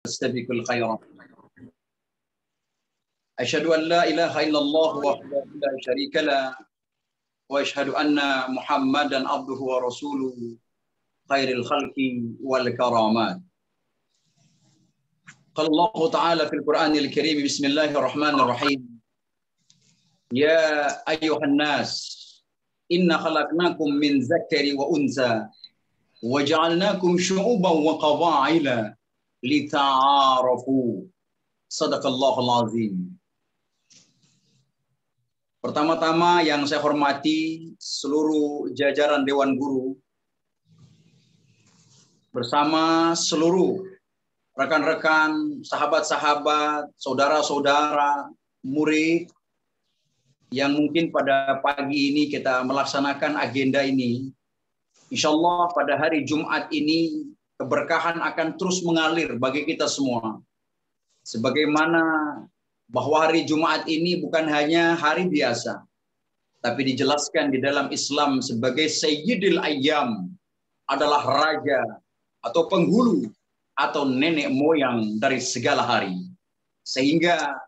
fastabiqul khairat. Asyhadu an la ilaha illallah wahdahu la syarika la wa asyhadu anna Muhammadan abduhu wa rasuluhu khairil khalqi wal karamat. Qala Allah Ta'ala fil Qur'anil Karim, bismillahirrahmanirrahim. Ya ayyuhan nas, inna khalaqnakum min zakari wa unsa wa ja'alnakum syu'uban wa qaba'ila lita'arafu. Sadaqallahul azim. Pertama-tama yang saya hormati seluruh jajaran Dewan Guru bersama seluruh rekan-rekan, sahabat-sahabat, saudara-saudara, murid yang mungkin pada pagi ini kita melaksanakan agenda ini. Insya Allah pada hari Jumat ini keberkahan akan terus mengalir bagi kita semua. Sebagaimana bahwa hari Jumat ini bukan hanya hari biasa, tapi dijelaskan di dalam Islam sebagai Sayyidil Ayyam, adalah raja atau penghulu atau nenek moyang dari segala hari. Sehingga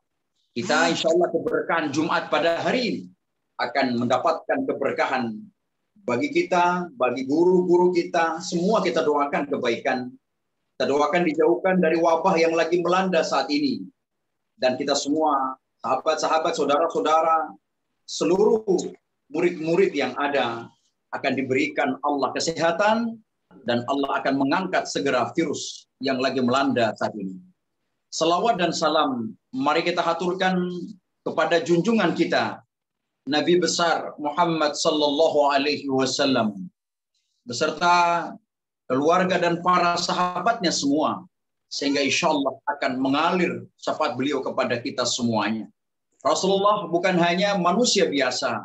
kita insya Allah keberkahan Jumat pada hari ini akan mendapatkan keberkahan bagi kita, bagi guru-guru kita, semua kita doakan kebaikan. Kita doakan dijauhkan dari wabah yang lagi melanda saat ini. Dan kita semua, sahabat-sahabat, saudara-saudara, seluruh murid-murid yang ada akan diberikan Allah kesehatan dan Allah akan mengangkat segera virus yang lagi melanda saat ini. Salawat dan salam mari kita haturkan kepada junjungan kita Nabi besar Muhammad sallallahu alaihi wasallam beserta keluarga dan para sahabatnya semua, sehingga insya Allah akan mengalir syafaat beliau kepada kita semuanya. Rasulullah bukan hanya manusia biasa,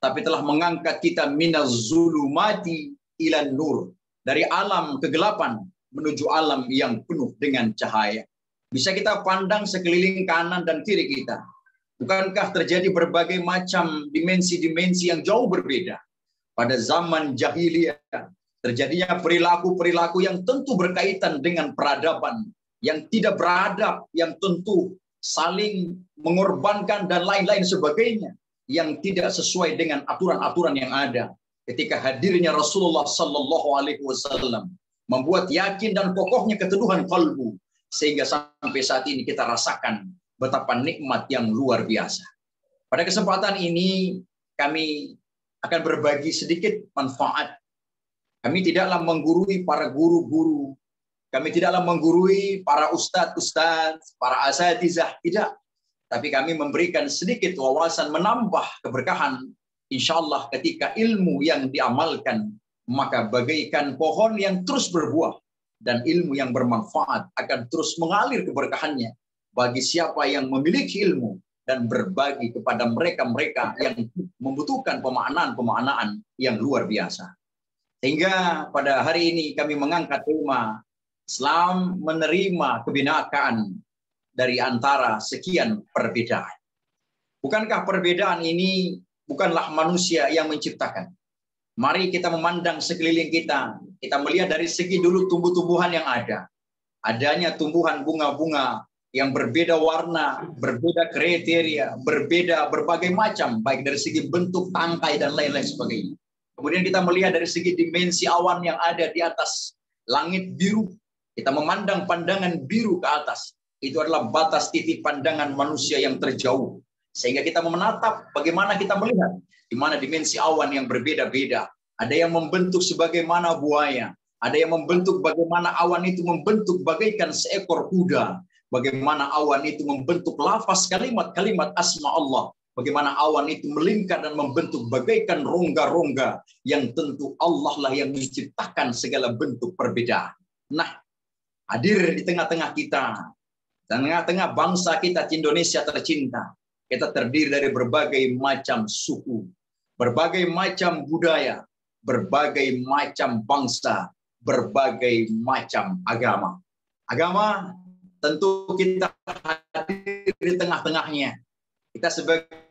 tapi telah mengangkat kita minaz zulumati ilan nur, dari alam kegelapan menuju alam yang penuh dengan cahaya. Bisa kita pandang sekeliling kanan dan kiri kita. Bukankah terjadi berbagai macam dimensi-dimensi yang jauh berbeda? Pada zaman jahiliyah terjadinya perilaku-perilaku yang tentu berkaitan dengan peradaban, yang tidak beradab, yang tentu saling mengorbankan dan lain-lain sebagainya, yang tidak sesuai dengan aturan-aturan yang ada. Ketika hadirnya Rasulullah sallallahu alaihi wasallam membuat yakin dan kokohnya keteduhan kalbu, sehingga sampai saat ini kita rasakan betapa nikmat yang luar biasa. Pada kesempatan ini kami akan berbagi sedikit manfaat. Kami tidaklah menggurui para guru-guru, kami tidaklah menggurui para ustadz-ustadz, para asatizah, tidak. Tapi kami memberikan sedikit wawasan, menambah keberkahan. Insya Allah ketika ilmu yang diamalkan, maka bagaikan pohon yang terus berbuah, dan ilmu yang bermanfaat akan terus mengalir keberkahannya bagi siapa yang memiliki ilmu dan berbagi kepada mereka-mereka yang membutuhkan pemaknaan-pemaknaan yang luar biasa. Sehingga pada hari ini kami mengangkat tema Islam menerima kebinakaan dari antara sekian perbedaan. Bukankah perbedaan ini bukanlah manusia yang menciptakan? Mari kita memandang sekeliling kita. Kita melihat dari segi dulu tumbuh-tumbuhan yang ada. Adanya tumbuhan bunga-bunga yang berbeda warna, berbeda kriteria, berbeda berbagai macam, baik dari segi bentuk, tangkai, dan lain-lain sebagainya. Kemudian kita melihat dari segi dimensi awan yang ada di atas langit biru. Kita memandang pandangan biru ke atas. Itu adalah batas titik pandangan manusia yang terjauh. Sehingga kita menatap bagaimana kita melihat di mana dimensi awan yang berbeda-beda. Ada yang membentuk sebagaimana buaya. Ada yang membentuk bagaimana awan itu membentuk bagaikan seekor kuda. Bagaimana awan itu membentuk lafaz kalimat-kalimat asma Allah. Bagaimana awan itu melingkar dan membentuk bagaikan rongga-rongga yang tentu Allah lah yang menciptakan segala bentuk perbedaan. Nah, hadir di tengah-tengah kita, tengah-tengah bangsa kita Indonesia tercinta. Kita terdiri dari berbagai macam suku, berbagai macam budaya, berbagai macam bangsa, berbagai macam agama. Agama tentu kita hadir di tengah-tengahnya. Kita sebagai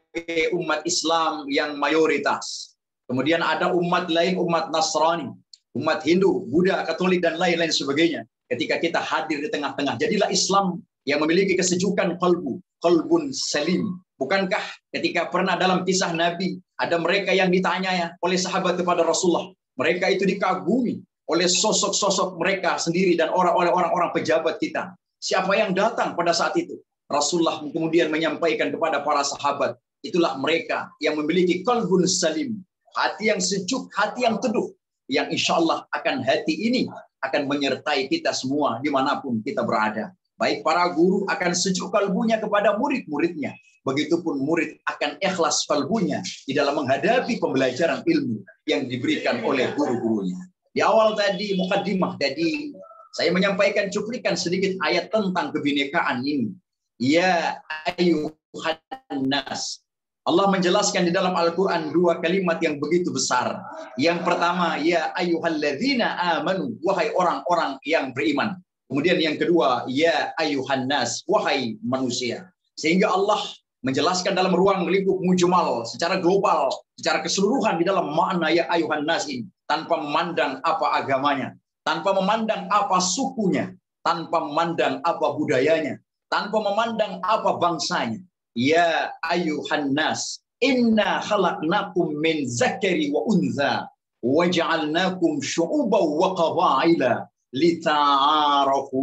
umat Islam yang mayoritas. Kemudian ada umat lain, umat Nasrani, umat Hindu, Buddha, Katolik, dan lain-lain sebagainya. ketika kita hadir di tengah-tengah. Jadilah Islam yang memiliki kesejukan kalbu, kalbun salim. Bukankah ketika pernah dalam kisah Nabi, ada mereka yang ditanya ya oleh sahabat kepada Rasulullah. Mereka itu dikagumi oleh sosok-sosok mereka sendiri dan orang-orang pejabat kita. Siapa yang datang pada saat itu? Rasulullah kemudian menyampaikan kepada para sahabat, itulah mereka yang memiliki qalbun salim, hati yang sejuk, hati yang teduh, yang insya Allah akan hati ini akan menyertai kita semua dimanapun kita berada. Baik para guru akan sejuk kalbunya kepada murid-muridnya, begitupun murid akan ikhlas kalbunya di dalam menghadapi pembelajaran ilmu yang diberikan oleh guru-gurunya. Di awal tadi, mukaddimah tadi, saya menyampaikan cuplikan sedikit ayat tentang kebinekaan ini. Ya ayyuhan nas. Allah menjelaskan di dalam Al-Quran dua kalimat yang begitu besar. Yang pertama, ya ayyuhalladzina amanu, wahai orang-orang yang beriman. Kemudian yang kedua, ya ayyuhan nas, wahai manusia. Sehingga Allah menjelaskan dalam ruang lingkup mujmal, secara global, secara keseluruhan di dalam makna ya ayyuhan nas ini, tanpa memandang apa agamanya, tanpa memandang apa sukunya, tanpa memandang apa budayanya, tanpa memandang apa bangsanya. Ya ayyuhan nas, inna khalaqnakum min zakari wa untha wa ja'alnakum syu'uban wa qabaila lita'arafu.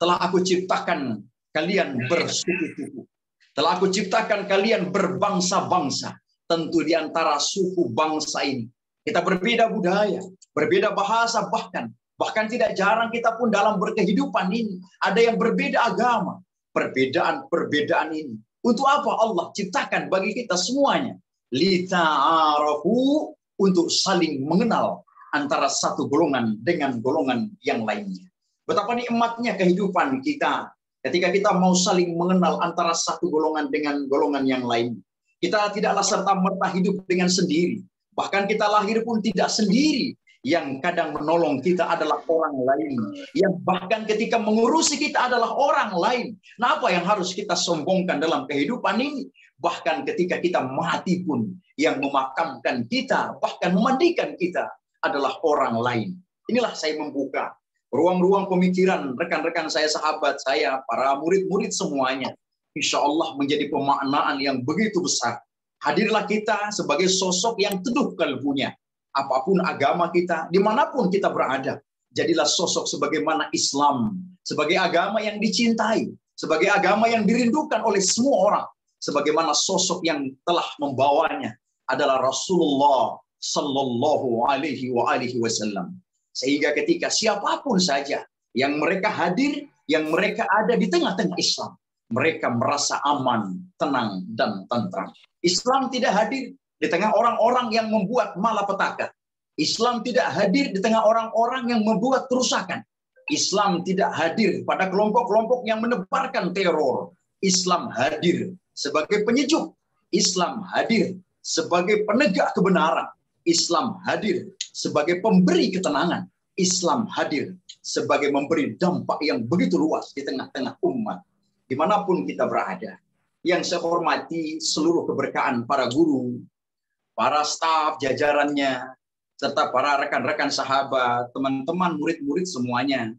Telah aku ciptakan kalian bersuku-suku. Telah aku ciptakan kalian berbangsa-bangsa. Tentu di antara suku bangsa ini kita berbeda budaya, berbeda bahasa, bahkan tidak jarang kita pun dalam berkehidupan ini ada yang berbeda agama. Perbedaan ini untuk apa Allah ciptakan bagi kita semuanya? Lita'arafu, untuk saling mengenal antara satu golongan dengan golongan yang lainnya. Betapa nikmatnya kehidupan kita ketika kita mau saling mengenal antara satu golongan dengan golongan yang lain. Kita tidaklah serta-merta hidup dengan sendiri. Bahkan kita lahir pun tidak sendiri. Yang kadang menolong kita adalah orang lain. Yang bahkan ketika mengurusi kita adalah orang lain. Nah, apa yang harus kita sombongkan dalam kehidupan ini? Bahkan ketika kita mati pun, yang memakamkan kita, bahkan memandikan kita adalah orang lain. Inilah saya membuka ruang-ruang pemikiran rekan-rekan saya, sahabat saya, para murid-murid semuanya. Insya Allah menjadi pemaknaan yang begitu besar. Hadirlah kita sebagai sosok yang teduh kalbunya. Apapun agama kita, dimanapun kita berada, jadilah sosok sebagaimana Islam, sebagai agama yang dicintai, sebagai agama yang dirindukan oleh semua orang, sebagaimana sosok yang telah membawanya adalah Rasulullah Sallallahu Alaihi Wasallam. Sehingga ketika siapapun saja yang mereka hadir, yang mereka ada di tengah-tengah Islam, mereka merasa aman, tenang, dan tentram. Islam tidak hadir di tengah orang-orang yang membuat malapetaka. Islam tidak hadir di tengah orang-orang yang membuat kerusakan. Islam tidak hadir pada kelompok-kelompok yang menebarkan teror. Islam hadir sebagai penyejuk. Islam hadir sebagai penegak kebenaran. Islam hadir sebagai pemberi ketenangan. Islam hadir sebagai memberi dampak yang begitu luas di tengah-tengah umat. Dimanapun kita berada. Yang saya hormati seluruh keberkahan para guru, para staf jajarannya, serta para rekan-rekan sahabat, teman-teman, murid-murid semuanya.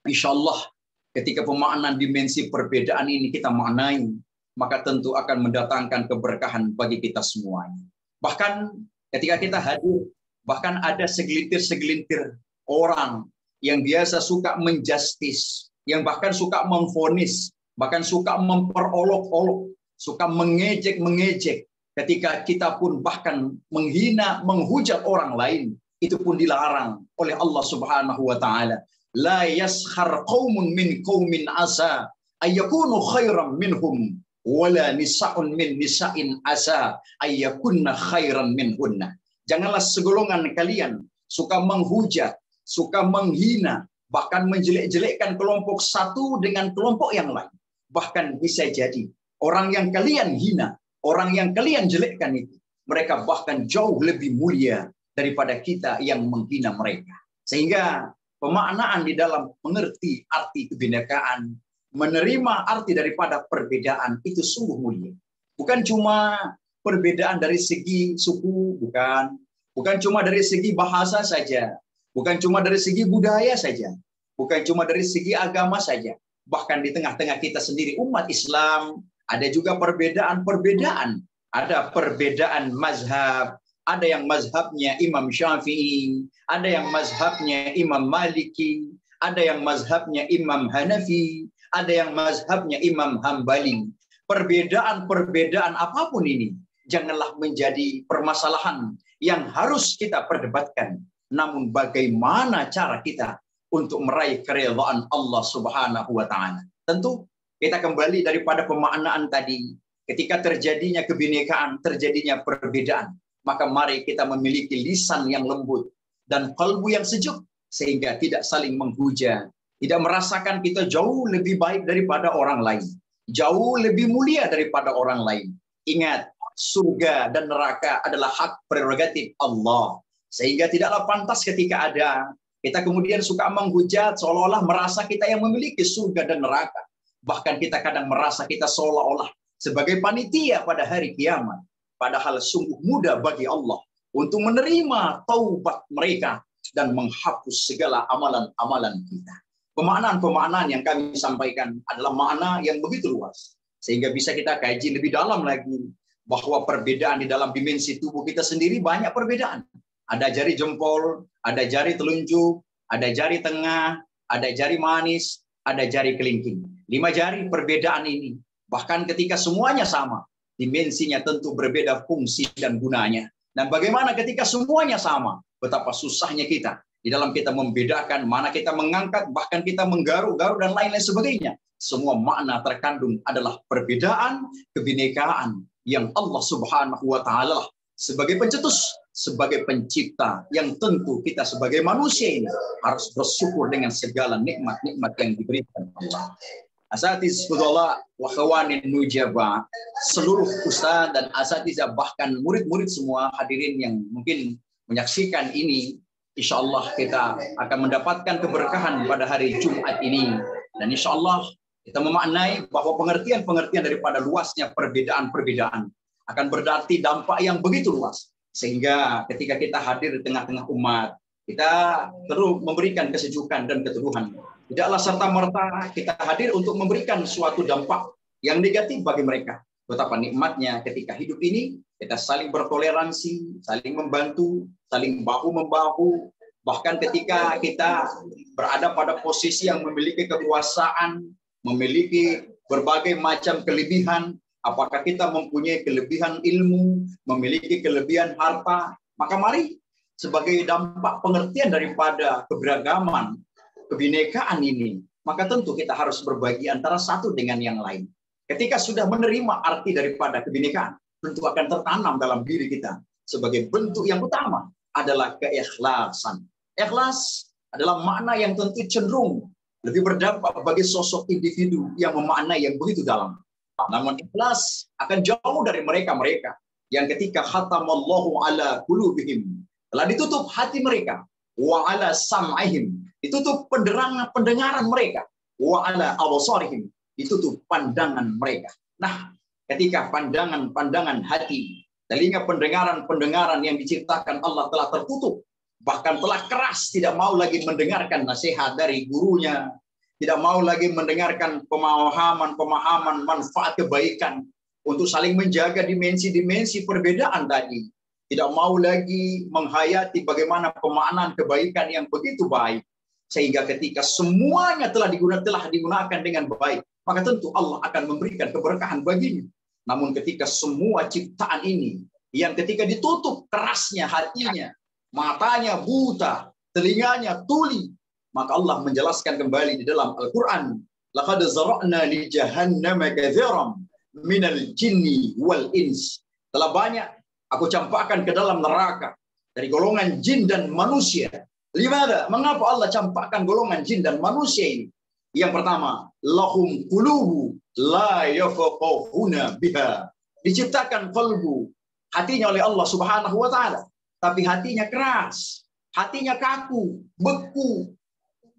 Insya Allah ketika pemaknaan dimensi perbedaan ini kita maknai, maka tentu akan mendatangkan keberkahan bagi kita semuanya. Bahkan ketika kita hadir, bahkan ada segelintir-segelintir orang yang biasa suka menjustis, yang bahkan suka memvonis, bahkan suka memperolok-olok, suka mengejek-mengejek. Ketika kita pun bahkan menghina, menghujat orang lain, itu pun dilarang oleh Allah Subhanahu wa taala. La yaskhar qaumun min qaumin asa ayyakunu khairan minhum wala nisa'un min nisa'in asa ayyakunna khairan minhunna. Janganlah segolongan kalian suka menghujat, suka menghina, bahkan menjelek-jelekkan kelompok satu dengan kelompok yang lain. Bahkan bisa jadi orang yang kalian hina, orang yang kalian jelekkan itu, mereka bahkan jauh lebih mulia daripada kita yang menghina mereka. Sehingga pemaknaan di dalam mengerti arti kebinekaan, menerima arti daripada perbedaan itu sungguh mulia. Bukan cuma perbedaan dari segi suku, bukan cuma dari segi bahasa saja, bukan cuma dari segi budaya saja. Bukan cuma dari segi agama saja. Bahkan di tengah-tengah kita sendiri, umat Islam, ada juga perbedaan-perbedaan. Ada perbedaan mazhab, ada yang mazhabnya Imam Syafi'i, ada yang mazhabnya Imam Maliki, ada yang mazhabnya Imam Hanafi, ada yang mazhabnya Imam Hambali. Perbedaan-perbedaan apapun ini, janganlah menjadi permasalahan yang harus kita perdebatkan. Namun bagaimana cara kita untuk meraih keridhaan Allah Subhanahu wa taala? Tentu kita kembali daripada pemaknaan tadi. Ketika terjadinya kebinekaan, terjadinya perbedaan, maka mari kita memiliki lisan yang lembut dan kalbu yang sejuk sehingga tidak saling menghujat, tidak merasakan kita jauh lebih baik daripada orang lain, jauh lebih mulia daripada orang lain. Ingat, surga dan neraka adalah hak prerogatif Allah. Sehingga tidaklah pantas ketika ada kita kemudian suka menghujat seolah-olah merasa kita yang memiliki surga dan neraka. Bahkan kita kadang merasa kita seolah-olah sebagai panitia pada hari kiamat. Padahal sungguh mudah bagi Allah untuk menerima taubat mereka dan menghapus segala amalan-amalan kita. Pemaknaan-pemaknaan yang kami sampaikan adalah makna yang begitu luas. Sehingga bisa kita kaji lebih dalam lagi. Bahwa perbedaan di dalam dimensi tubuh kita sendiri banyak perbedaan. Ada jari jempol, ada jari telunjuk, ada jari tengah, ada jari manis, ada jari kelingking. 5 jari perbedaan ini. Bahkan ketika semuanya sama, dimensinya tentu berbeda fungsi dan gunanya. Dan bagaimana ketika semuanya sama, betapa susahnya kita di dalam kita membedakan mana kita mengangkat, bahkan kita menggaruk-garuk dan lain-lain sebagainya. Semua makna terkandung adalah perbedaan, kebinekaan yang Allah Subhanahu wa taala sebagai pencetus, sebagai pencipta yang tentu kita sebagai manusia ini harus bersyukur dengan segala nikmat-nikmat yang diberikan Allah. Asatiz fudhala wa khawanin nujaba, seluruh ustaz dan asatizah bahkan murid-murid semua hadirin yang mungkin menyaksikan ini, insyaallah kita akan mendapatkan keberkahan pada hari Jumat ini, dan insyaallah kita memaknai bahwa pengertian-pengertian daripada luasnya perbedaan-perbedaan akan berarti dampak yang begitu luas. Sehingga ketika kita hadir di tengah-tengah umat, kita terus memberikan kesejukan dan keteduhan. Tidaklah serta-merta kita hadir untuk memberikan suatu dampak yang negatif bagi mereka. Betapa nikmatnya ketika hidup ini, kita saling bertoleransi, saling membantu, saling bahu-membahu. Bahkan ketika kita berada pada posisi yang memiliki kekuasaan, memiliki berbagai macam kelebihan, apakah kita mempunyai kelebihan ilmu, memiliki kelebihan harta, maka mari sebagai dampak pengertian daripada keberagaman, kebinekaan ini, maka tentu kita harus berbagi antara satu dengan yang lain. Ketika sudah menerima arti daripada kebinekaan, tentu akan tertanam dalam diri kita sebagai bentuk yang utama adalah keikhlasan. Ikhlas adalah makna yang tentu cenderung lebih berdampak bagi sosok individu yang memaknai yang begitu dalam. Namun ikhlas akan jauh dari mereka-mereka yang ketika khatamallahu ala qulubihim, telah ditutup hati mereka, wa ala sam'ihim, ditutup pendengaran mereka, wa ala absarihim, ditutup pandangan mereka. Nah, ketika pandangan hati, telinga pendengaran yang diciptakan Allah telah tertutup, bahkan telah keras, tidak mau lagi mendengarkan nasihat dari gurunya, tidak mau lagi mendengarkan pemahaman manfaat kebaikan untuk saling menjaga dimensi-dimensi perbedaan tadi. Tidak mau lagi menghayati bagaimana pemaknaan kebaikan yang begitu baik. Sehingga ketika semuanya telah digunakan dengan baik, maka tentu Allah akan memberikan keberkahan baginya. Namun ketika semua ciptaan ini, yang ketika ditutup kerasnya hatinya, matanya buta, telinganya tuli, maka Allah menjelaskan kembali di dalam Al-Quran, laqad zara'na li jahannama katsiran minal jinni wal ins. Telah banyak aku campakkan ke dalam neraka dari golongan jin dan manusia. Limada? Mengapa Allah campakkan golongan jin dan manusia ini? Yang pertama, lahum qulubu la yafqahuna biha. Diciptakan qalbu, hatinya oleh Allah Subhanahu wa taala, tapi hatinya keras, hatinya kaku, beku.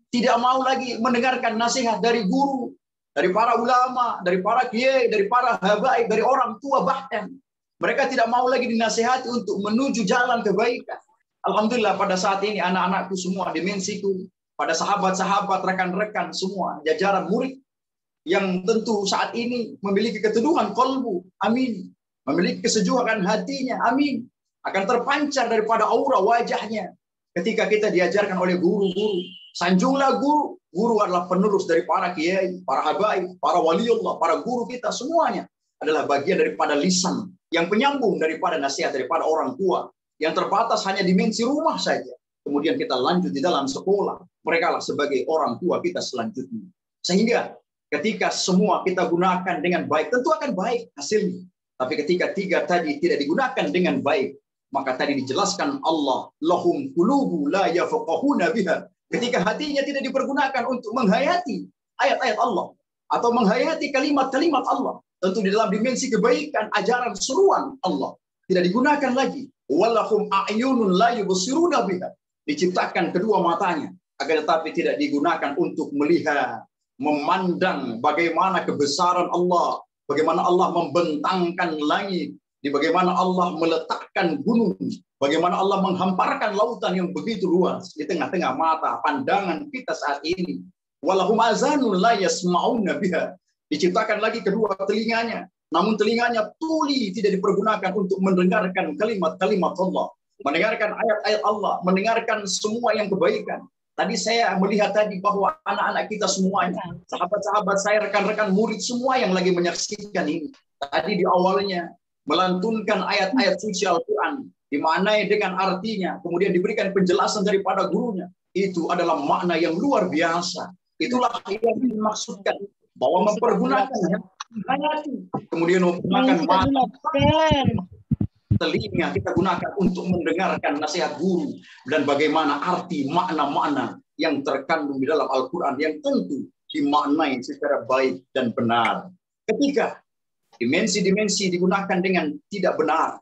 Tidak mau lagi mendengarkan nasihat dari guru, dari para ulama, dari para kiai, dari para habaib, dari orang tua bahkan. Mereka tidak mau lagi dinasihati untuk menuju jalan kebaikan. Alhamdulillah pada saat ini anak-anakku semua, dimensiku, pada sahabat-sahabat, rekan-rekan semua, jajaran murid yang tentu saat ini memiliki keteduhan kalbu, amin. Memiliki kesejukan hatinya, amin. Akan terpancar daripada aura wajahnya ketika kita diajarkan oleh guru-guru. Sanjunglah guru. Guru adalah penerus dari para kiai, para habaib, para waliullah, para guru kita semuanya adalah bagian daripada lisan yang penyambung daripada nasihat daripada orang tua yang terbatas hanya dimensi rumah saja. Kemudian kita lanjut di dalam sekolah. Mereka lah sebagai orang tua kita selanjutnya. Sehingga ketika semua kita gunakan dengan baik, tentu akan baik hasilnya. Tapi ketika tiga tadi tidak digunakan dengan baik, maka tadi dijelaskan Allah, lahum qulubu la yafqahuna biha. Ketika hatinya tidak dipergunakan untuk menghayati ayat-ayat Allah atau menghayati kalimat-kalimat Allah, tentu di dalam dimensi kebaikan, ajaran, seruan Allah tidak digunakan lagi. Walahum a'yunun la yubsiruna biha. Diciptakan kedua matanya, akan tetapi tidak digunakan untuk melihat, memandang bagaimana kebesaran Allah, bagaimana Allah membentangkan langit, di bagaimana Allah meletakkan gunung, bagaimana Allah menghamparkan lautan yang begitu luas di tengah-tengah mata pandangan kita saat ini. Walahum azanun la yasma'una biha. Diciptakan lagi kedua telinganya, namun telinganya tuli, tidak dipergunakan untuk mendengarkan kalimat-kalimat Allah, mendengarkan ayat-ayat Allah, mendengarkan semua yang kebaikan. Tadi saya melihat tadi bahwa anak-anak kita semuanya, sahabat-sahabat saya, rekan-rekan murid semua yang lagi menyaksikan ini, tadi di awalnya melantunkan ayat-ayat suci Al-Quran, dimaknai dengan artinya, kemudian diberikan penjelasan daripada gurunya. Itu adalah makna yang luar biasa. Itulah yang dimaksudkan, bahwa mempergunakannya, kemudian menggunakan mata, telinga kita gunakan untuk mendengarkan nasihat guru dan bagaimana arti makna-makna yang terkandung di dalam Al-Quran yang tentu dimaknai secara baik dan benar. Ketika dimensi-dimensi digunakan dengan tidak benar,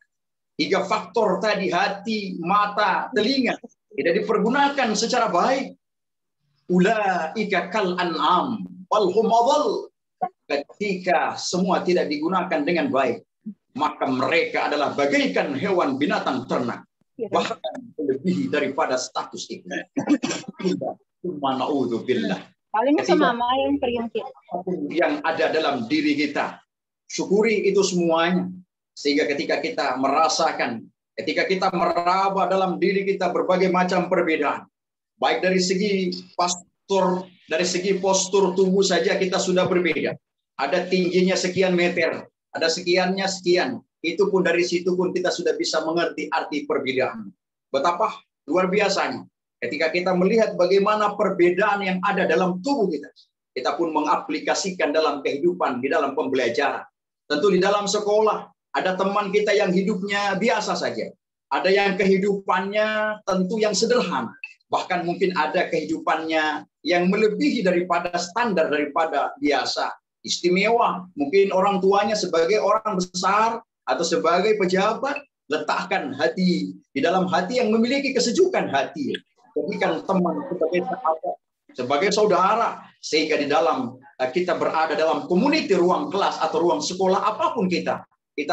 tiga faktor tadi, hati, mata, telinga, tidak dipergunakan secara baik, ulaika kal an'am wal hum adall. Ketika semua tidak digunakan dengan baik, maka mereka adalah bagaikan hewan binatang ternak, bahkan melebihi daripada status itu. Yang ada dalam diri kita, syukuri itu semuanya, sehingga ketika kita merasakan, ketika kita meraba dalam diri kita berbagai macam perbedaan, baik dari segi postur tubuh saja kita sudah berbeda. Ada tingginya sekian meter, ada sekiannya sekian. Itu pun dari situ pun kita sudah bisa mengerti arti perbedaan. Betapa luar biasanya ketika kita melihat bagaimana perbedaan yang ada dalam tubuh kita. Kita pun mengaplikasikan dalam kehidupan, di dalam pembelajaran. Tentu di dalam sekolah, ada teman kita yang hidupnya biasa saja. Ada yang kehidupannya tentu yang sederhana. Bahkan mungkin ada kehidupannya yang melebihi daripada standar, daripada biasa. Istimewa, mungkin orang tuanya sebagai orang besar atau sebagai pejabat, letakkan hati di dalam hati yang memiliki kesejukan hati. Jadikan teman sebagai sahabat, sebagai saudara, sehingga di dalam kita berada dalam community, ruang kelas atau ruang sekolah apapun kita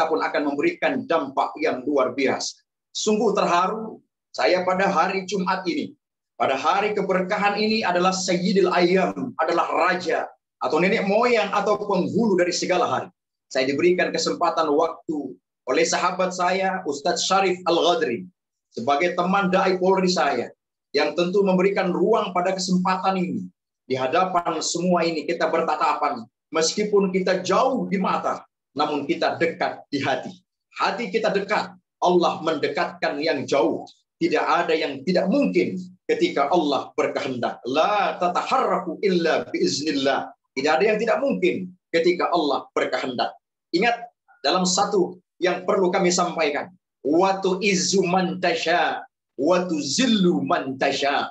pun akan memberikan dampak yang luar biasa. Sungguh terharu saya pada hari Jumat ini, pada hari keberkahan ini adalah Sayyidil Ayyam, adalah raja atau nenek moyang atau penghulu dari segala hari. Saya diberikan kesempatan waktu oleh sahabat saya, Ustadz Syarif Al-Ghadri, sebagai teman Dai Polri saya, yang tentu memberikan ruang pada kesempatan ini. Di hadapan semua ini kita bertatapan, meskipun kita jauh di mata, namun kita dekat di hati. Hati kita dekat, Allah mendekatkan yang jauh. Tidak ada yang tidak mungkin ketika Allah berkehendak. La tataharraku illa biiznillah. Tidak ada yang tidak mungkin ketika Allah berkehendak. Ingat, dalam satu yang perlu kami sampaikan. Wa tu'izzu man tasya, wa tuzillu man tasya.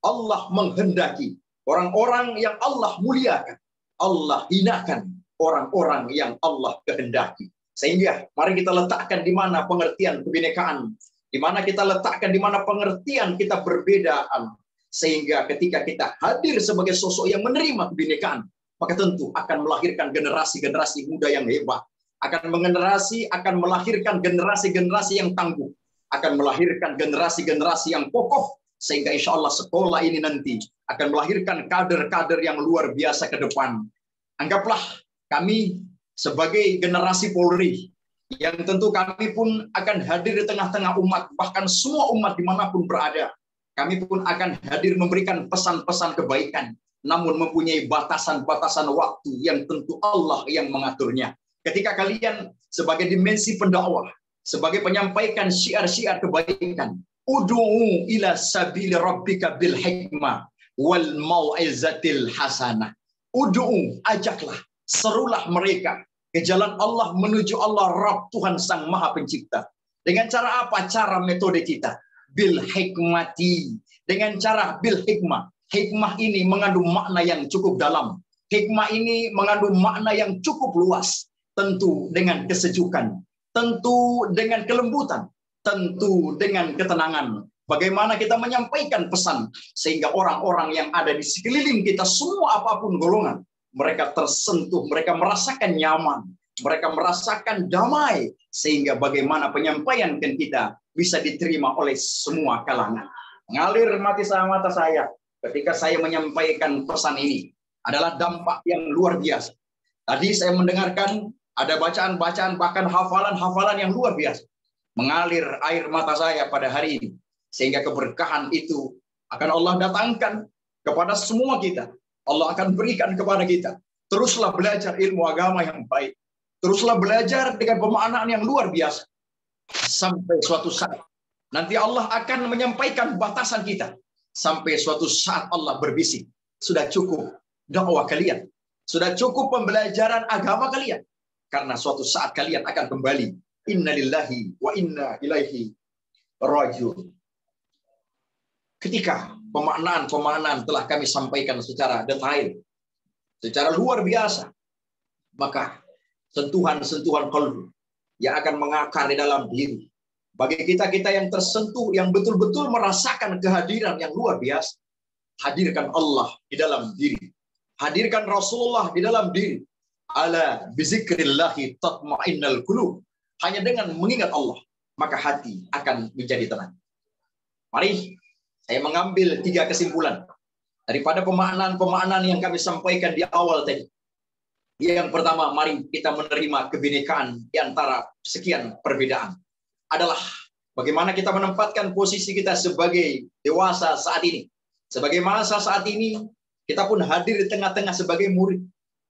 Allah menghendaki orang-orang yang Allah muliakan. Allah hinakan orang-orang yang Allah kehendaki. Sehingga mari kita letakkan di mana pengertian kebinekaan. Di mana kita letakkan di mana pengertian kita berbedaan. Sehingga ketika kita hadir sebagai sosok yang menerima kebinekaan, maka tentu akan melahirkan generasi-generasi muda yang hebat. Akan melahirkan generasi-generasi yang tangguh. Akan melahirkan generasi-generasi yang kokoh. Sehingga insya Allah sekolah ini nanti akan melahirkan kader-kader yang luar biasa ke depan. Anggaplah kami sebagai generasi Polri, yang tentu kami pun akan hadir di tengah-tengah umat, bahkan semua umat dimanapun berada. Kami pun akan hadir memberikan pesan-pesan kebaikan, namun mempunyai batasan-batasan waktu yang tentu Allah yang mengaturnya. Ketika kalian sebagai dimensi pendakwah, sebagai penyampaikan syiar-syiar kebaikan, ud'u ila sabili rabbika bil hikmah wal mau'izatil hasanah. Ud'u, ajaklah, serulah mereka ke jalan Allah, menuju Allah Rabb Tuhan Sang Maha Pencipta. Dengan cara apa? Cara metode kita. Bil hikmati. Dengan cara bil hikmah. Hikmah ini mengandung makna yang cukup dalam. Hikmah ini mengandung makna yang cukup luas. Tentu dengan kesejukan. Tentu dengan kelembutan. Tentu dengan ketenangan. Bagaimana kita menyampaikan pesan sehingga orang-orang yang ada di sekeliling kita, semua apapun golongan, mereka tersentuh, mereka merasakan nyaman, mereka merasakan damai, sehingga bagaimana penyampaian kita bisa diterima oleh semua kalangan. Mengalir mata saya ketika saya menyampaikan pesan ini adalah dampak yang luar biasa. Tadi saya mendengarkan ada bacaan-bacaan, bahkan hafalan-hafalan yang luar biasa. Mengalir air mata saya pada hari ini, sehingga keberkahan itu akan Allah datangkan kepada semua kita. Allah akan berikan kepada kita. Teruslah belajar ilmu agama yang baik. Teruslah belajar dengan pemaknaan yang luar biasa. Sampai suatu saat nanti Allah akan menyampaikan batasan kita. Sampai suatu saat Allah berbisik, sudah cukup dakwah kalian. Sudah cukup pembelajaran agama kalian. Karena suatu saat kalian akan kembali. Innalillahi wa inna ilaihi rajiun. Ketika pemaknaan telah kami sampaikan secara detail, secara luar biasa, maka sentuhan-sentuhan qalbu yang akan mengakar di dalam diri. Bagi kita-kita yang tersentuh, yang betul-betul merasakan kehadiran yang luar biasa, hadirkan Allah di dalam diri. Hadirkan Rasulullah di dalam diri. Ala bizikrillahi tatma'innal qulub. Hanya dengan mengingat Allah, maka hati akan menjadi tenang. Mari saya mengambil 3 kesimpulan daripada pemaknaan-pemaknaan yang kami sampaikan di awal tadi. Yang pertama, mari kita menerima kebinekaan di antara sekian perbedaan. Adalah bagaimana kita menempatkan posisi kita sebagai dewasa saat ini. Sebagai masa saat ini, kita pun hadir di tengah-tengah sebagai murid.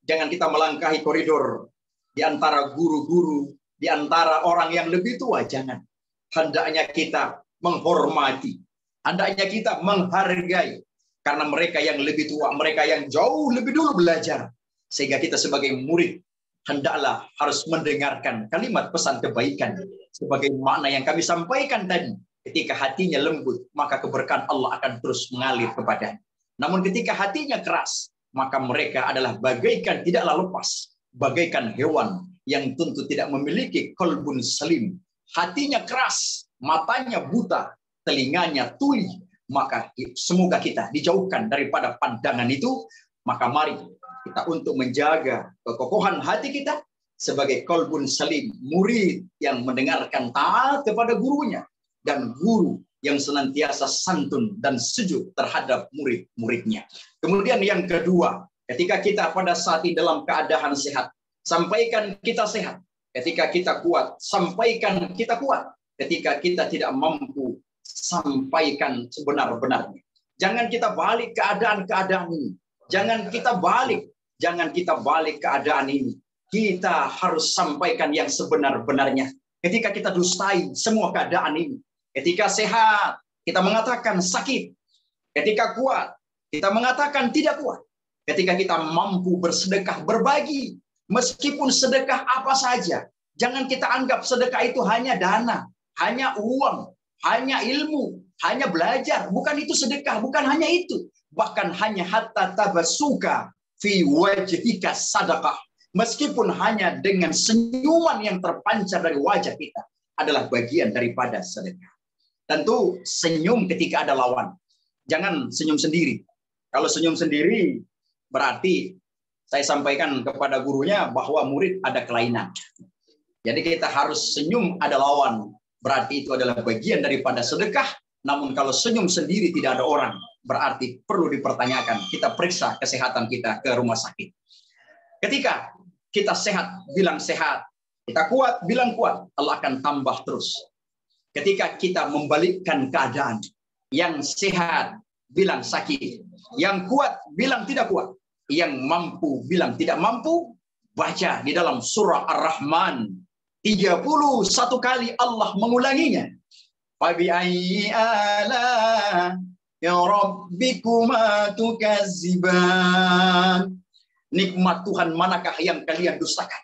Jangan kita melangkahi koridor di antara guru-guru, di antara orang yang lebih tua. Jangan. Hendaknya kita menghormati. Hendaknya kita menghargai. Karena mereka yang lebih tua, mereka yang jauh lebih dulu belajar. Sehingga kita sebagai murid, hendaklah harus mendengarkan kalimat pesan kebaikan. Sebagai makna yang kami sampaikan tadi. Ketika hatinya lembut, maka keberkahan Allah akan terus mengalir kepadanya. Namun ketika hatinya keras, maka mereka adalah bagaikan tidaklah lepas. Bagaikan hewan yang tentu tidak memiliki qalbun salim. Hatinya keras, matanya buta, telinganya tuli, maka semoga kita dijauhkan daripada pandangan itu. Maka mari kita untuk menjaga kekokohan hati kita sebagai qalbun salim, murid yang mendengarkan taat kepada gurunya, dan guru yang senantiasa santun dan sejuk terhadap murid-muridnya. Kemudian yang kedua, ketika kita pada saat ini dalam keadaan sehat, sampaikan kita sehat. Ketika kita kuat, sampaikan kita kuat. Ketika kita tidak mampu, sampaikan sebenar-benarnya. Jangan kita balik keadaan-keadaan ini. Jangan kita balik keadaan ini. Kita harus sampaikan yang sebenar-benarnya. Ketika kita dustai semua keadaan ini. Ketika sehat, kita mengatakan sakit. Ketika kuat, kita mengatakan tidak kuat. Ketika kita mampu bersedekah, berbagi. Meskipun sedekah apa saja. Jangan kita anggap sedekah itu hanya dana, hanya uang, hanya ilmu, hanya belajar. Bukan itu sedekah, bukan hanya itu. Bahkan hanya hatta tabasuka fi wajhika sadaqah. Meskipun hanya dengan senyuman yang terpancar dari wajah kita adalah bagian daripada sedekah. Tentu senyum ketika ada lawan. Jangan senyum sendiri. Kalau senyum sendiri berarti saya sampaikan kepada gurunya bahwa murid ada kelainan. Jadi kita harus senyum ada lawan. Berarti itu adalah bagian daripada sedekah. Namun kalau senyum sendiri tidak ada orang, berarti perlu dipertanyakan. Kita periksa kesehatan kita ke rumah sakit. Ketika kita sehat, bilang sehat. Kita kuat, bilang kuat. Allah akan tambah terus. Ketika kita membalikkan keadaan, yang sehat bilang sakit, yang kuat bilang tidak kuat, yang mampu bilang tidak mampu. Baca di dalam surah Ar-Rahman 31 kali Allah mengulanginya. Fabi'ayyi ala ya rabbikuma tukazziban. Nikmat Tuhan manakah yang kalian dustakan?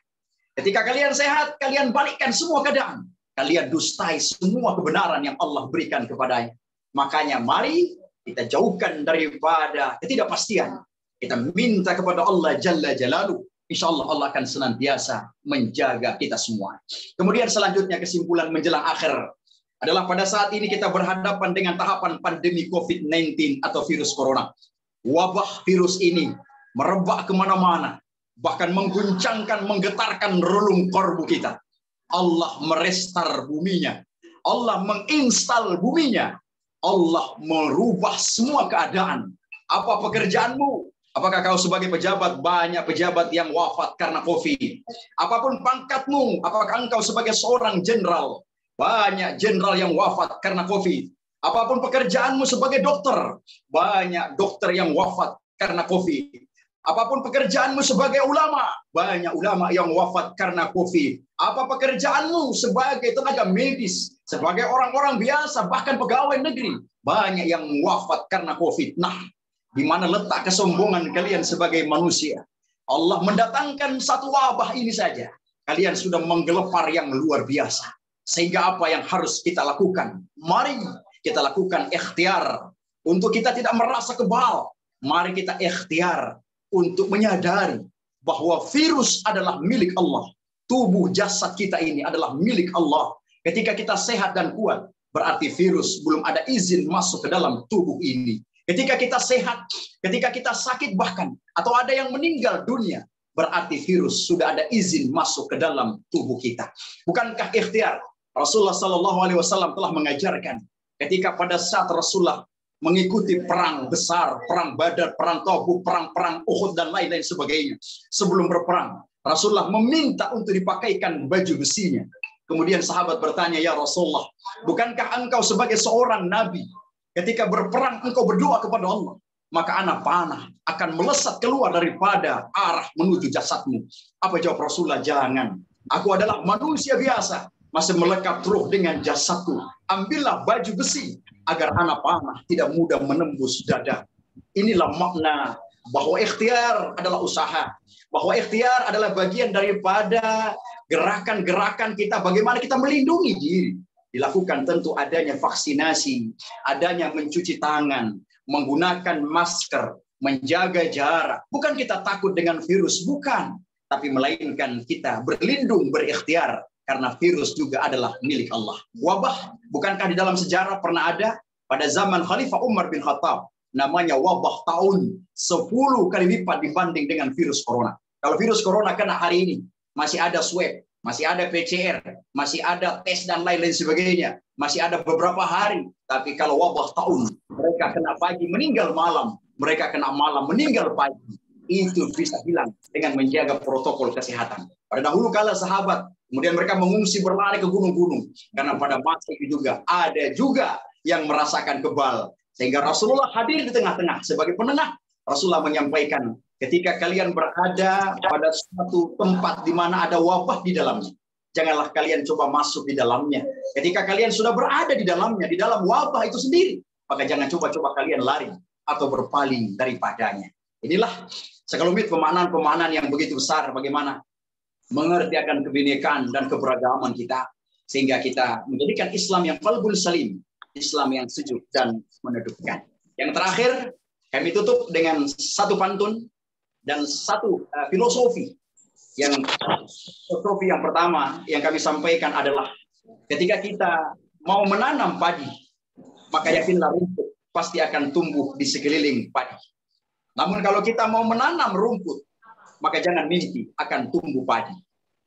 Ketika kalian sehat, kalian balikkan semua keadaan. Kalian dustai semua kebenaran yang Allah berikan kepadanya. Makanya mari kita jauhkan daripada ketidakpastian. Kita minta kepada Allah Jalla Jalaluhu. Insya Allah Allah akan senantiasa menjaga kita semua. Kemudian selanjutnya kesimpulan menjelang akhir adalah pada saat ini kita berhadapan dengan tahapan pandemi COVID-19 atau virus corona. Wabah virus ini merebak kemana-mana. Bahkan mengguncangkan, menggetarkan relung korbu kita. Allah merestar buminya. Allah menginstal buminya. Allah merubah semua keadaan. Apa pekerjaanmu? Apakah kau sebagai pejabat, banyak pejabat yang wafat karena COVID? Apapun pangkatmu, apakah engkau sebagai seorang jenderal? Banyak jenderal yang wafat karena COVID. Apapun pekerjaanmu sebagai dokter, banyak dokter yang wafat karena COVID. Apapun pekerjaanmu sebagai ulama, banyak ulama yang wafat karena COVID. Apa pekerjaanmu sebagai tenaga medis, sebagai orang-orang biasa, bahkan pegawai negeri, banyak yang wafat karena COVID. Nah, di mana letak kesombongan kalian sebagai manusia? Allah mendatangkan satu wabah ini saja. Kalian sudah menggelepar yang luar biasa. Sehingga apa yang harus kita lakukan? Mari kita lakukan ikhtiar untuk kita tidak merasa kebal. Mari kita ikhtiar untuk menyadari bahwa virus adalah milik Allah. Tubuh jasad kita ini adalah milik Allah. Ketika kita sehat dan kuat, berarti virus belum ada izin masuk ke dalam tubuh ini. Ketika kita sehat, ketika kita sakit bahkan, atau ada yang meninggal dunia, berarti virus sudah ada izin masuk ke dalam tubuh kita. Bukankah ikhtiar? Rasulullah SAW telah mengajarkan ketika pada saat Rasulullah mengikuti perang besar, perang Badar, perang Tabuk, perang Uhud dan lain-lain sebagainya. Sebelum berperang, Rasulullah meminta untuk dipakaikan baju besinya. Kemudian sahabat bertanya, "Ya Rasulullah, bukankah engkau sebagai seorang nabi, ketika berperang engkau berdoa kepada Allah, maka anak panah akan melesat keluar daripada arah menuju jasadmu?" Apa jawab Rasulullah? "Jangan. Aku adalah manusia biasa, masih melekat ruh dengan jasadku. Ambillah baju besi agar anak panah tidak mudah menembus dada." Inilah makna bahwa ikhtiar adalah usaha. Bahwa ikhtiar adalah bagian daripada gerakan-gerakan kita bagaimana kita melindungi diri. Dilakukan tentu adanya vaksinasi, adanya mencuci tangan, menggunakan masker, menjaga jarak. Bukan kita takut dengan virus, bukan. Tapi melainkan kita berlindung, berikhtiar. Karena virus juga adalah milik Allah. Wabah, bukankah di dalam sejarah pernah ada pada zaman Khalifah Umar bin Khattab, namanya wabah tahun 10 kali lipat dibanding dengan virus corona. Kalau virus corona kena hari ini, masih ada swab, masih ada PCR, masih ada tes dan lain-lain sebagainya, masih ada beberapa hari. Tapi kalau wabah tahun, mereka kena pagi, meninggal malam, mereka kena malam, meninggal pagi. Itu bisa hilang dengan menjaga protokol kesehatan. Pada dahulu kala sahabat, kemudian mereka mengungsi berlari ke gunung-gunung. Karena pada masa itu juga ada juga yang merasakan kebal. Sehingga Rasulullah hadir di tengah-tengah. Sebagai penengah, Rasulullah menyampaikan, ketika kalian berada pada suatu tempat di mana ada wabah di dalamnya, janganlah kalian coba masuk di dalamnya. Ketika kalian sudah berada di dalamnya, di dalam wabah itu sendiri, maka jangan coba-coba kalian lari atau berpaling daripadanya. Inilah sekelumit pemaknaan-pemaknaan yang begitu besar bagaimana mengerti akan kebinekaan dan keberagaman kita, sehingga kita menjadikan Islam yang qalbul salim, Islam yang sejuk dan menedupkan. Yang terakhir, kami tutup dengan satu pantun dan satu filosofi. Filosofi yang pertama yang kami sampaikan adalah ketika kita mau menanam padi, maka yakinlah rumput pasti akan tumbuh di sekeliling padi. Namun kalau kita mau menanam rumput, maka jangan mimpi akan tumbuh padi.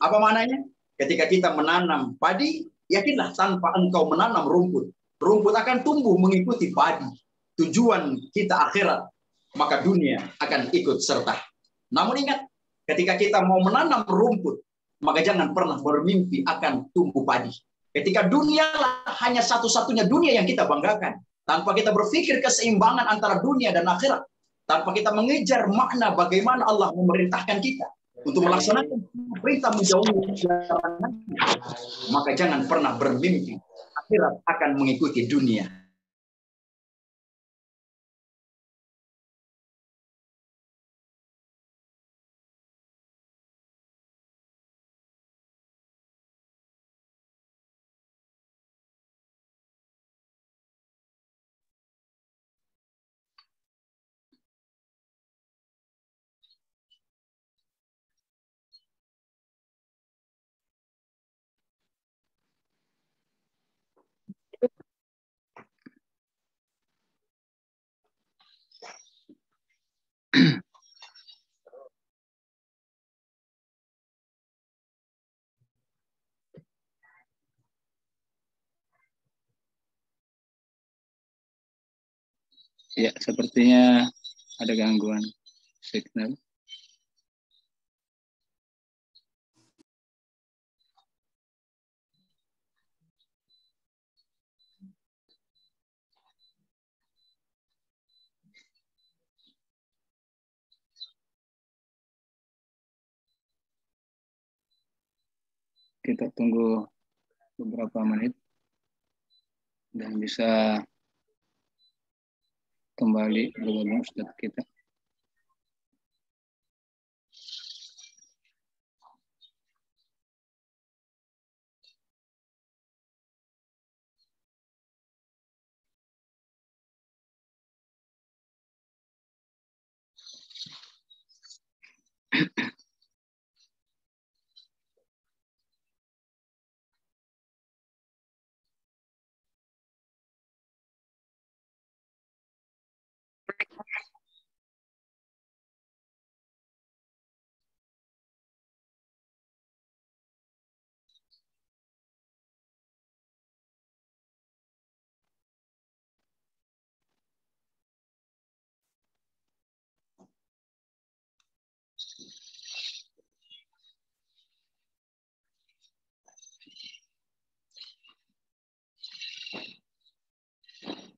Apa maknanya? Ketika kita menanam padi, yakinlah tanpa engkau menanam rumput, rumput akan tumbuh mengikuti padi. Tujuan kita akhirat, maka dunia akan ikut serta. Namun ingat, ketika kita mau menanam rumput, maka jangan pernah bermimpi akan tumbuh padi. Ketika dunia hanya satu-satunya dunia yang kita banggakan, tanpa kita berpikir keseimbangan antara dunia dan akhirat, tanpa kita mengejar makna bagaimana Allah memerintahkan kita untuk melaksanakan perintah menjauhi larangan, maka jangan pernah bermimpi akhirat akan mengikuti dunia. Ya, sepertinya ada gangguan signal. Kita tunggu beberapa menit dan bisa kembali bergabung Ustaz kita.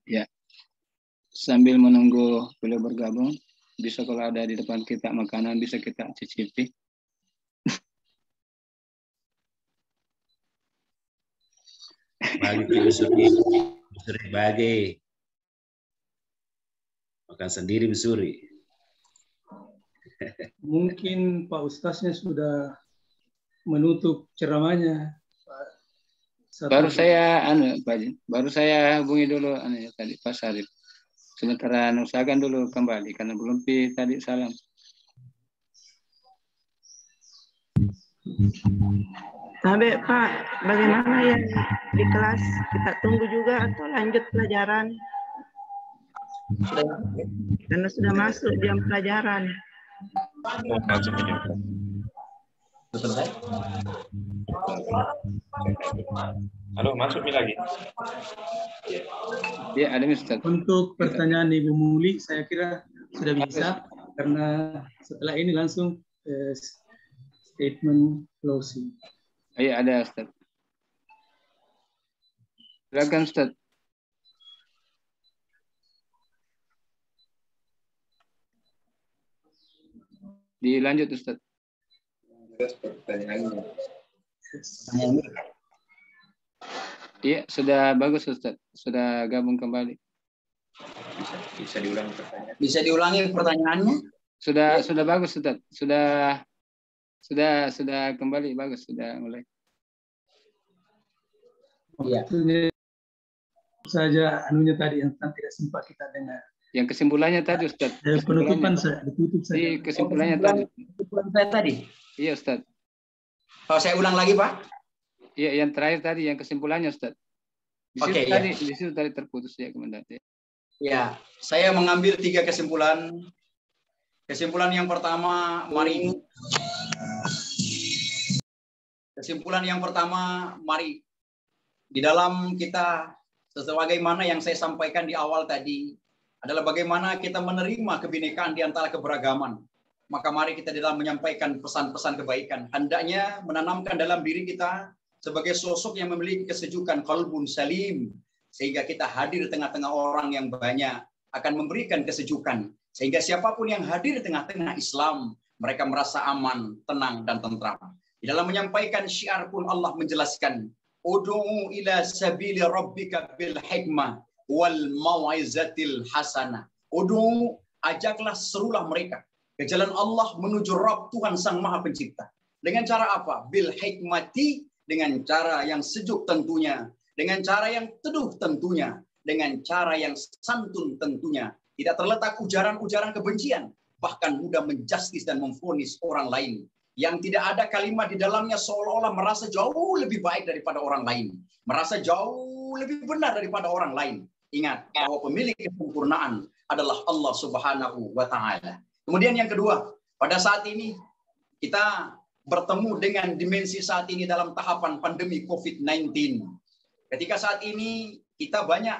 Ya, sambil menunggu beliau bergabung, bisa kalau ada di depan kita makanan bisa kita cicipi. Bagi besuri bagi makan sendiri besuri. Mungkin Pak Ustaznya sudah menutup ceramahnya. Baru saya baru saya hubungi dulu tadi Pak Sarif. Sementara usahakan dulu kembali karena belum tadi salam. Tapi Pak, bagaimana ya di kelas? Kita tunggu juga atau lanjut pelajaran? Karena sudah masuk jam pelajaran. Halo, masuk lagi. Ya, ada Ustaz. Untuk pertanyaan Ibu Muli, saya kira sudah bisa karena setelah ini langsung statement closing. Iya, ada Ustaz. Silakan Ustaz. Dilanjut Ustaz. Pertanyaannya. Iya, sudah bagus Ustaz. Sudah gabung kembali. Bisa diulangi pertanyaan. Bisa diulangi pertanyaannya? Sudah bagus Ustaz. Sudah kembali bagus, sudah mulai. Iya. Saja anunya tadi yang tidak sempat kita dengar. Yang kesimpulannya tadi Ustaz. Penutupan saya ditutup saja. Di kesimpulannya tadi. Kesimpulan tadi. Iya Ustaz. Kalau saya ulang lagi Pak. Iya, yang terakhir tadi yang kesimpulannya Ustaz. Oke, di situ tadi terputus ya Komandan. Ya, saya mengambil 3 kesimpulan. Kesimpulan yang pertama, mari di dalam kita Sebagaimana yang saya sampaikan di awal tadi, adalah bagaimana kita menerima kebinekaan di antara keberagaman. Maka mari kita dalam menyampaikan pesan-pesan kebaikan, hendaknya menanamkan dalam diri kita sebagai sosok yang memiliki kesejukan qalbun salim, sehingga kita hadir di tengah-tengah orang yang banyak akan memberikan kesejukan, sehingga siapapun yang hadir di tengah-tengah Islam, mereka merasa aman, tenang, dan tentram. Di dalam menyampaikan syiar pun Allah menjelaskan, Ud'u ila sabili rabbika bil hikmah wal mau'izatil hasanah. Ud'u, ajaklah, serulah mereka ke jalan Allah menuju Rabb Tuhan Sang Maha Pencipta. Dengan cara apa? Bil hikmati, dengan cara yang sejuk tentunya, dengan cara yang teduh tentunya, dengan cara yang santun tentunya. Tidak terletak ujaran-ujaran kebencian, bahkan mudah menjustis dan memvonis orang lain. Yang tidak ada kalimat di dalamnya seolah-olah merasa jauh lebih baik daripada orang lain. Merasa jauh lebih benar daripada orang lain. Ingat bahwa pemilik kesempurnaan adalah Allah Subhanahu wa Ta'ala. Kemudian yang kedua, pada saat ini kita bertemu dengan dimensi saat ini dalam tahapan pandemi COVID-19. Ketika saat ini kita banyak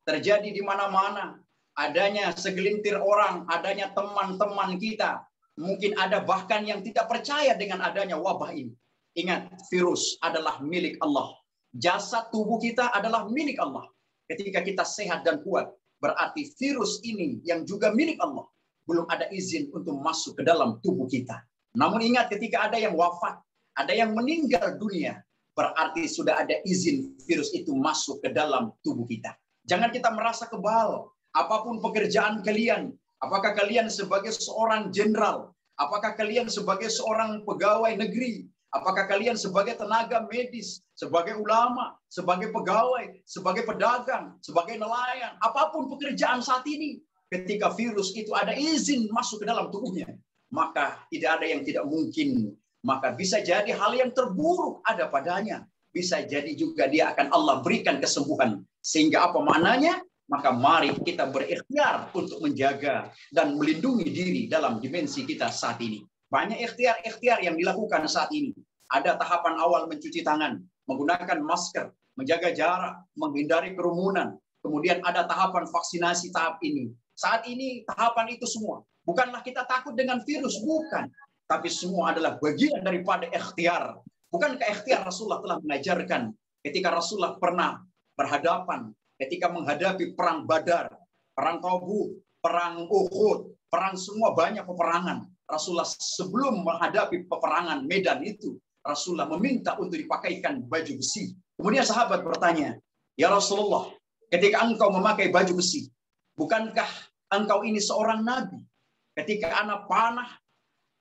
terjadi di mana-mana, adanya segelintir orang, adanya teman-teman kita, mungkin ada bahkan yang tidak percaya dengan adanya wabah ini. Ingat, virus adalah milik Allah. Jasad tubuh kita adalah milik Allah. Ketika kita sehat dan kuat, berarti virus ini yang juga milik Allah. Belum ada izin untuk masuk ke dalam tubuh kita. Namun ingat, ketika ada yang wafat, ada yang meninggal dunia, berarti sudah ada izin virus itu masuk ke dalam tubuh kita. Jangan kita merasa kebal. Apapun pekerjaan kalian, apakah kalian sebagai seorang jenderal, apakah kalian sebagai seorang pegawai negeri, apakah kalian sebagai tenaga medis, sebagai ulama, sebagai pegawai, sebagai pedagang, sebagai nelayan, apapun pekerjaan saat ini, ketika virus itu ada izin masuk ke dalam tubuhnya, maka tidak ada yang tidak mungkin. Maka bisa jadi hal yang terburuk ada padanya. Bisa jadi juga dia akan Allah berikan kesembuhan. Sehingga apa maknanya? Maka mari kita berikhtiar untuk menjaga dan melindungi diri dalam dimensi kita saat ini. Banyak ikhtiar-ikhtiar yang dilakukan saat ini. Ada tahapan awal mencuci tangan, menggunakan masker, menjaga jarak, menghindari kerumunan. Kemudian ada tahapan vaksinasi tahap ini. Saat ini tahapan itu semua. Bukanlah kita takut dengan virus, bukan. Tapi semua adalah bagian daripada ikhtiar. Bukankah ikhtiar Rasulullah telah mengajarkan ketika Rasulullah pernah berhadapan ketika menghadapi perang Badar, perang Tabuk, perang Uhud, perang semua banyak peperangan. Rasulullah sebelum menghadapi peperangan Medan itu, Rasulullah meminta untuk dipakaikan baju besi. Kemudian sahabat bertanya, "Ya Rasulullah, ketika engkau memakai baju besi, bukankah engkau ini seorang nabi? Ketika anak panah,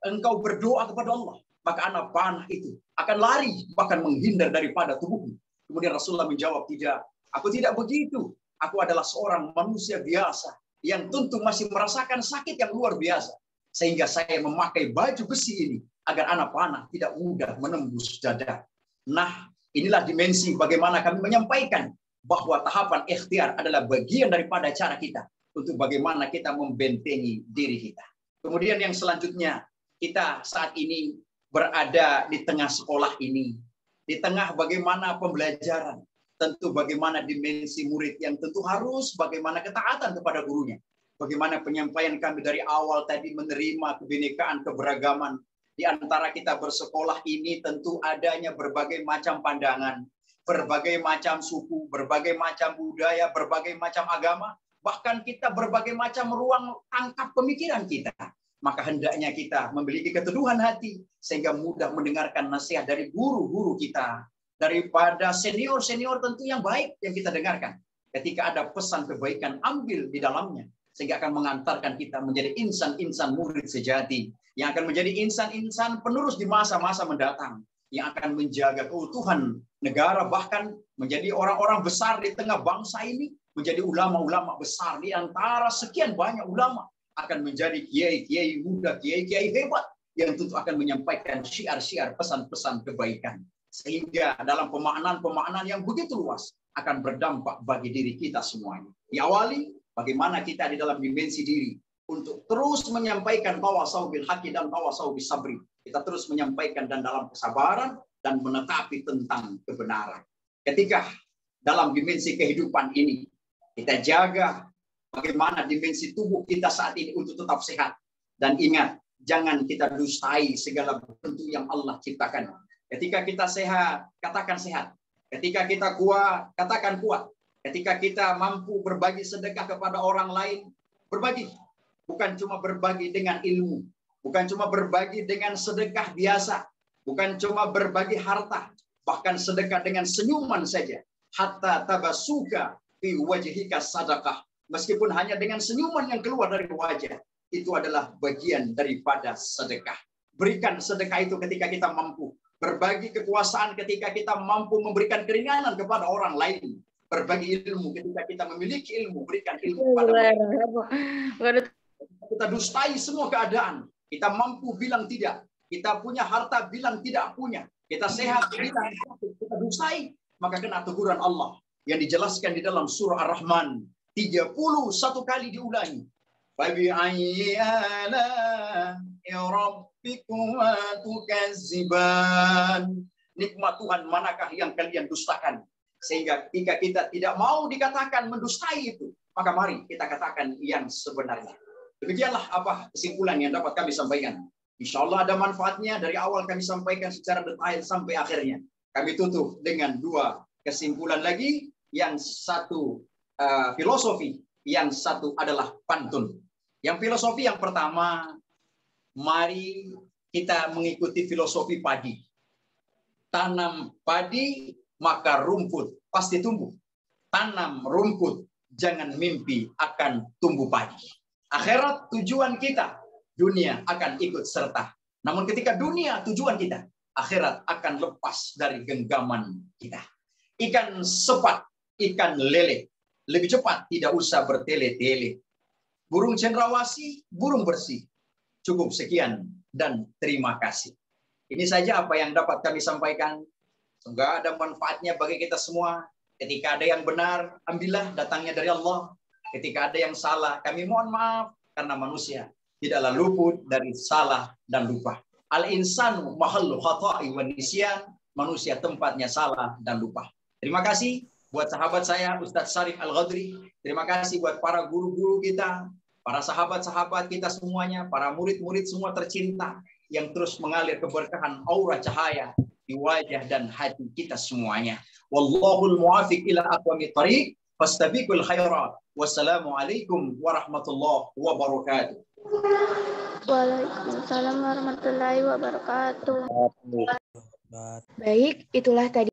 engkau berdoa kepada Allah, maka anak panah itu akan lari, bahkan menghindar daripada tubuhmu." Kemudian Rasulullah menjawab, "Tidak. Aku tidak begitu. Aku adalah seorang manusia biasa yang tentu masih merasakan sakit yang luar biasa. Sehingga saya memakai baju besi ini agar anak panah tidak mudah menembus dada." Nah, inilah dimensi bagaimana kami menyampaikan bahwa tahapan ikhtiar adalah bagian daripada cara kita untuk bagaimana kita membentengi diri kita. Kemudian yang selanjutnya, kita saat ini berada di tengah sekolah ini, di tengah bagaimana pembelajaran. Tentu bagaimana dimensi murid yang tentu harus bagaimana ketaatan kepada gurunya. Bagaimana penyampaian kami dari awal tadi menerima kebinekaan, keberagaman. Di antara kita bersekolah ini tentu adanya berbagai macam pandangan, berbagai macam suku, berbagai macam budaya, berbagai macam agama. Bahkan kita berbagai macam ruang tangkap pemikiran kita. Maka hendaknya kita memiliki keteduhan hati sehingga mudah mendengarkan nasihat dari guru-guru kita. Daripada senior-senior tentu yang baik yang kita dengarkan. Ketika ada pesan kebaikan, ambil di dalamnya. Sehingga akan mengantarkan kita menjadi insan-insan murid sejati. Yang akan menjadi insan-insan penerus di masa-masa mendatang. Yang akan menjaga keutuhan negara, bahkan menjadi orang-orang besar di tengah bangsa ini. Menjadi ulama-ulama besar di antara sekian banyak ulama. Akan menjadi kiai-kiai muda, kiai-kiai hebat. Yang tentu akan menyampaikan syiar-syiar pesan-pesan kebaikan. Sehingga dalam pemaknaan-pemaknaan yang begitu luas akan berdampak bagi diri kita semuanya. Diawali bagaimana kita di dalam dimensi diri untuk terus menyampaikan tawasau bil haqqi dan tawasau bis sabri. Kita terus menyampaikan dan dalam kesabaran dan menetapi tentang kebenaran. Ketika dalam dimensi kehidupan ini. Kita jaga bagaimana dimensi tubuh kita saat ini untuk tetap sehat. Dan ingat, jangan kita dustai segala bentuk yang Allah ciptakan. Ketika kita sehat, katakan sehat. Ketika kita kuat, katakan kuat. Ketika kita mampu berbagi sedekah kepada orang lain, berbagi. Bukan cuma berbagi dengan ilmu. Bukan cuma berbagi dengan sedekah biasa. Bukan cuma berbagi harta. Bahkan sedekah dengan senyuman saja. Hatta tabasuka fi wajhika sadaqah. Meskipun hanya dengan senyuman yang keluar dari wajah. Itu adalah bagian daripada sedekah. Berikan sedekah itu ketika kita mampu. Berbagi kekuasaan ketika kita mampu memberikan keringanan kepada orang lain. Berbagi ilmu ketika kita memiliki ilmu. Berikan ilmu kepada mereka. Kita dustai semua keadaan. Kita mampu bilang tidak. Kita punya harta bilang tidak punya. Kita sehat bilang kita dustai. Maka kena teguran Allah. Yang dijelaskan di dalam surah Ar-Rahman. 31 kali diulangi. Fabi'ayyi ala'i rabbikuma tukazziban. Nikmat Tuhan manakah yang kalian dustakan? Sehingga ketika kita tidak mau dikatakan mendustai itu, maka mari kita katakan yang sebenarnya. Demikianlah apa kesimpulan yang dapat kami sampaikan. Insya Allah ada manfaatnya dari awal kami sampaikan secara detail sampai akhirnya. Kami tutup dengan 2 kesimpulan lagi. Yang satu filosofi, yang satu adalah pantun. Yang filosofi yang pertama, mari kita mengikuti filosofi padi. Tanam padi, maka rumput pasti tumbuh. Tanam rumput, jangan mimpi akan tumbuh padi. Akhirat tujuan kita, dunia akan ikut serta. Namun ketika dunia tujuan kita, akhirat akan lepas dari genggaman kita. Ikan sepat, ikan lele. Lebih cepat, tidak usah bertele-tele. Burung cendrawasih, burung bersih. Cukup sekian dan terima kasih. Ini saja apa yang dapat kami sampaikan. Semoga ada manfaatnya bagi kita semua. Ketika ada yang benar, ambillah, datangnya dari Allah. Ketika ada yang salah, kami mohon maaf. Karena manusia tidaklah luput dari salah dan lupa. Al-insanu mahallu khata'i wa nisyan. Manusia tempatnya salah dan lupa. Terima kasih buat sahabat saya, Ustadz Syarif Al-Ghadri. Terima kasih buat para guru-guru kita. Para sahabat-sahabat kita semuanya. Para murid-murid semua tercinta. Yang terus mengalir keberkahan aura cahaya di wajah dan hati kita semuanya. Wallahul muwafiq ila aqwamit thariq. Fastabiqul khairat. Wassalamualaikum warahmatullahi wabarakatuh. Waalaikumsalam warahmatullahi wabarakatuh. Baik, itulah tadi